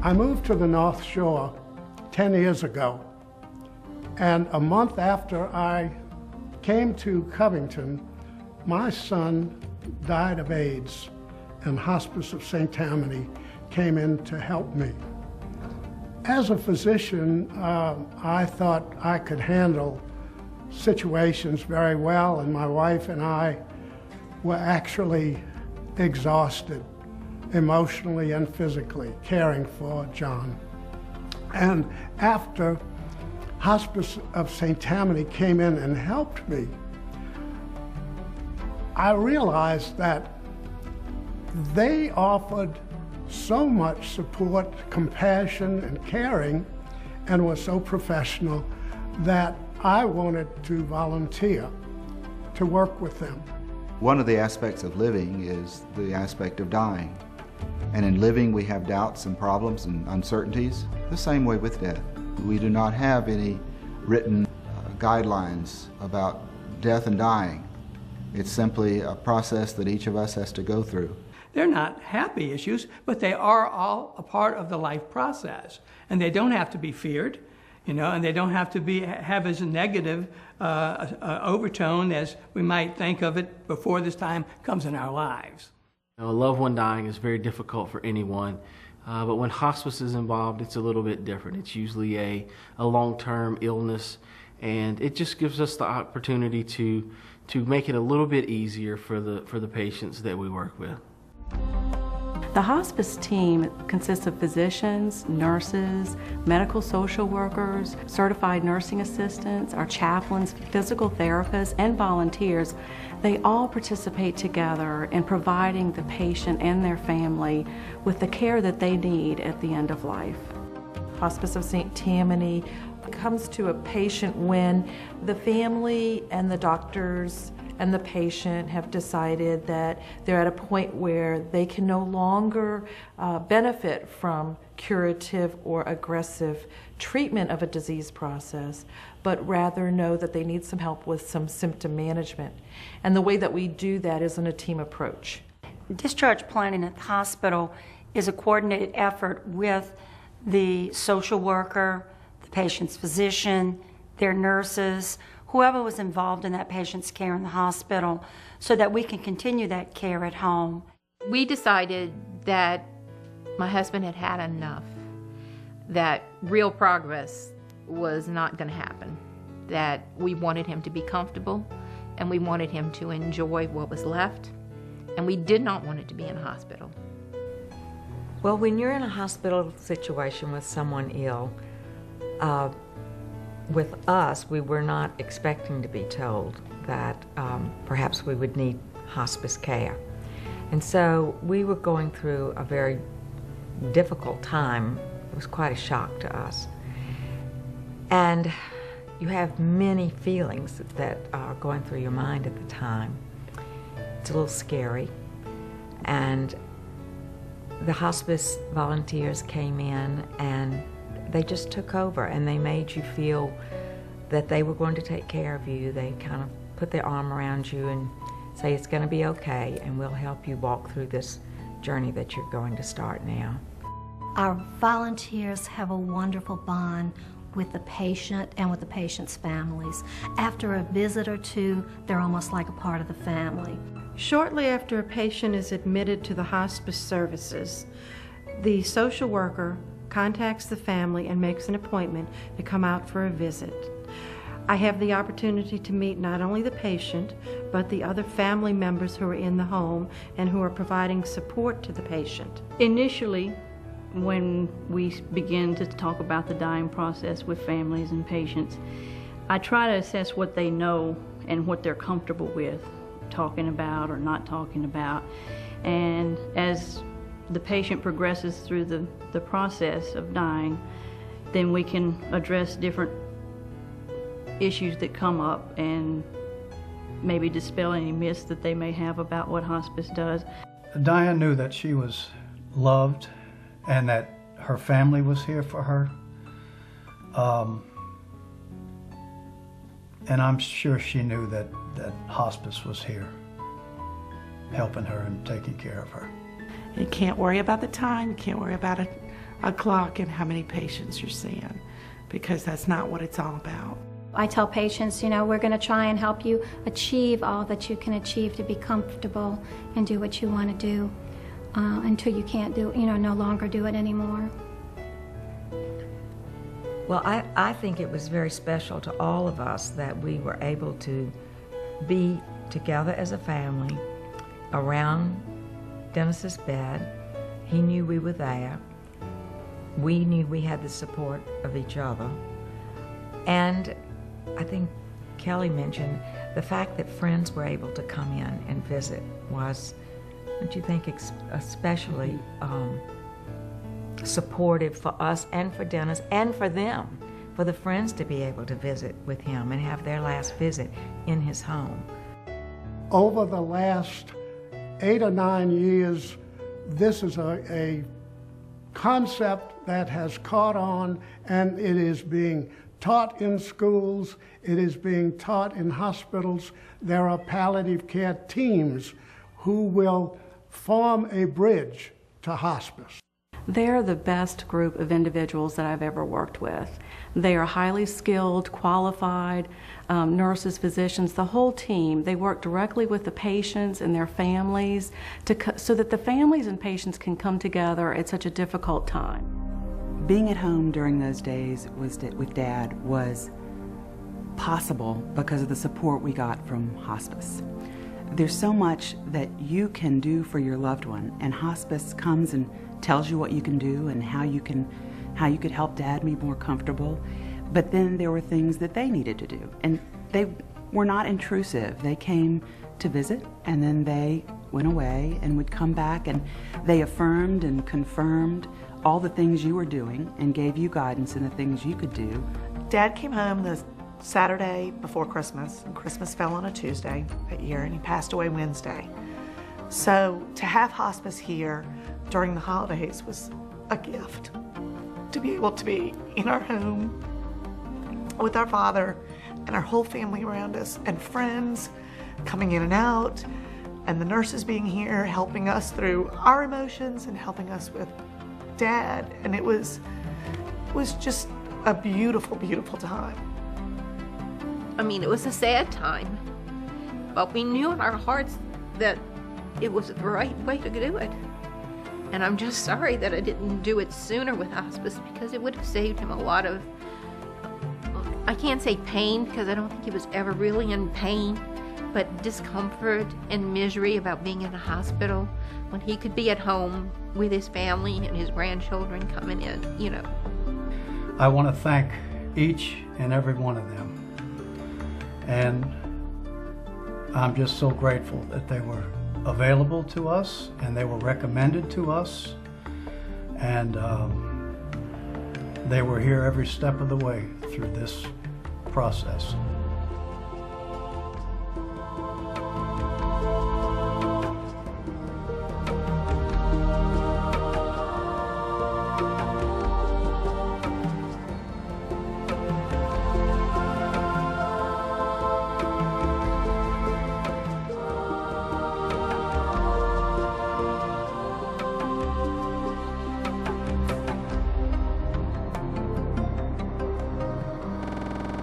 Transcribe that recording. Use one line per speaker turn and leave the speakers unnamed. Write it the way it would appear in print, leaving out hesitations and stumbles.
I moved to the North Shore 10 years ago, and a month after I came to Covington, my son died of AIDS, and Hospice of St. Tammany came in to help me. As a physician, I thought I could handle situations very well, and my wife and I were actually exhausted emotionally and physically caring for John. And after Hospice of St. Tammany came in and helped me, I realized that they offered so much support, compassion, and caring, and were so professional that I wanted to volunteer to work with them.
One of the aspects of living is the aspect of dying. And in living we have doubts and problems and uncertainties, the same way with death. We do not have any written guidelines about death and dying. It's simply a process that each of us has to go through.
They're not happy issues, but they are all a part of the life process. And they don't have to be feared, and they don't have to have as a negative overtone as we might think of it before this time comes in our lives.
A loved one dying is very difficult for anyone, but when hospice is involved, it's a little bit different. It's usually a long-term illness, and it just gives us the opportunity to make it a little bit easier for the patients that we work with.
The hospice team consists of physicians, nurses, medical social workers, certified nursing assistants, our chaplains, physical therapists, and volunteers. They all participate together in providing the patient and their family with the care that they need at the end of life.
Hospice of St. Tammany comes to a patient when the family and the doctors and the patient have decided that they're at a point where they can no longer benefit from curative or aggressive treatment of a disease process, but rather know that they need some help with some symptom management. And the way that we do that is in a team approach.
Discharge planning at the hospital is a coordinated effort with the social worker, the patient's physician, their nurses, whoever was involved in that patient's care in the hospital, so that we can continue that care at home.
We decided that my husband had had enough, that real progress was not going to happen, that we wanted him to be comfortable and we wanted him to enjoy what was left, and we did not want it to be in a hospital.
Well, when you're in a hospital situation with someone ill, with us, we were not expecting to be told that perhaps we would need hospice care. And so we were going through a very difficult time. It was quite a shock to us. And you have many feelings that are going through your mind at the time. It's a little scary. And the hospice volunteers came in and they just took over, and they made you feel that they were going to take care of you. They kind of put their arm around you and say, it's going to be okay, and we'll help you walk through this journey that you're going to start now.
Our volunteers have a wonderful bond with the patient and with the patient's families. After a visit or two, they're almost like a part of the family.
Shortly after a patient is admitted to the hospice services, the social worker contacts the family and makes an appointment to come out for a visit. I have the opportunity to meet not only the patient, but the other family members who are in the home and who are providing support to the patient.
Initially, when we begin to talk about the dying process with families and patients, I try to assess what they know and what they're comfortable with talking about or not talking about. And as the patient progresses through the process of dying, then we can address different issues that come up and maybe dispel any myths that they may have about what hospice does.
Diane knew that she was loved and that her family was here for her. And I'm sure she knew that hospice was here, helping her and taking care of her.
You can't worry about the time, you can't worry about
a clock and how many patients you're seeing, because that's not what it's all about.
I tell patients, we're going to try and help you achieve all that you can achieve to be comfortable and do what you want to do until you can't do, no longer do it anymore.
Well, I think it was very special to all of us that we were able to be together as a family around Dennis's bed. He knew we were there. We knew we had the support of each other. And I think Kelly mentioned the fact that friends were able to come in and visit was, don't you think, especially supportive for us and for Dennis and for them, for the friends to be able to visit with him and have their last visit in his home.
Over the last 8 or 9 years, this is a concept that has caught on, and it is being taught in schools, it is being taught in hospitals. There are palliative care teams who will form a bridge to hospice.
They're the best group of individuals that I've ever worked with. They are highly skilled, qualified, nurses, physicians, the whole team. They work directly with the patients and their families so that the families and patients can come together at such a difficult time.
Being at home during those days with Dad was possible because of the support we got from hospice. There's so much that you can do for your loved one, and hospice comes and tells you what you can do and how you could help Dad be more comfortable. But then there were things that they needed to do, and they were not intrusive. They came to visit, and then they went away and would come back, and they affirmed and confirmed all the things you were doing and gave you guidance in the things you could do.
Dad came home the Saturday before Christmas, and Christmas fell on a Tuesday that year, and he passed away Wednesday. So to have hospice here during the holidays was a gift. To be able to be in our home with our father and our whole family around us, and friends coming in and out, and the nurses being here helping us through our emotions and helping us with Dad, and it was just a beautiful, beautiful time.
I mean, it was a sad time, but we knew in our hearts that it was the right way to do it. And I'm just sorry that I didn't do it sooner with hospice, because it would have saved him a lot of, I can't say pain, because I don't think he was ever really in pain, but discomfort and misery about being in a hospital when he could be at home with his family and his grandchildren coming in,
I want to thank each and every one of them. And I'm just so grateful that they were available to us and they were recommended to us, and they were here every step of the way through this process.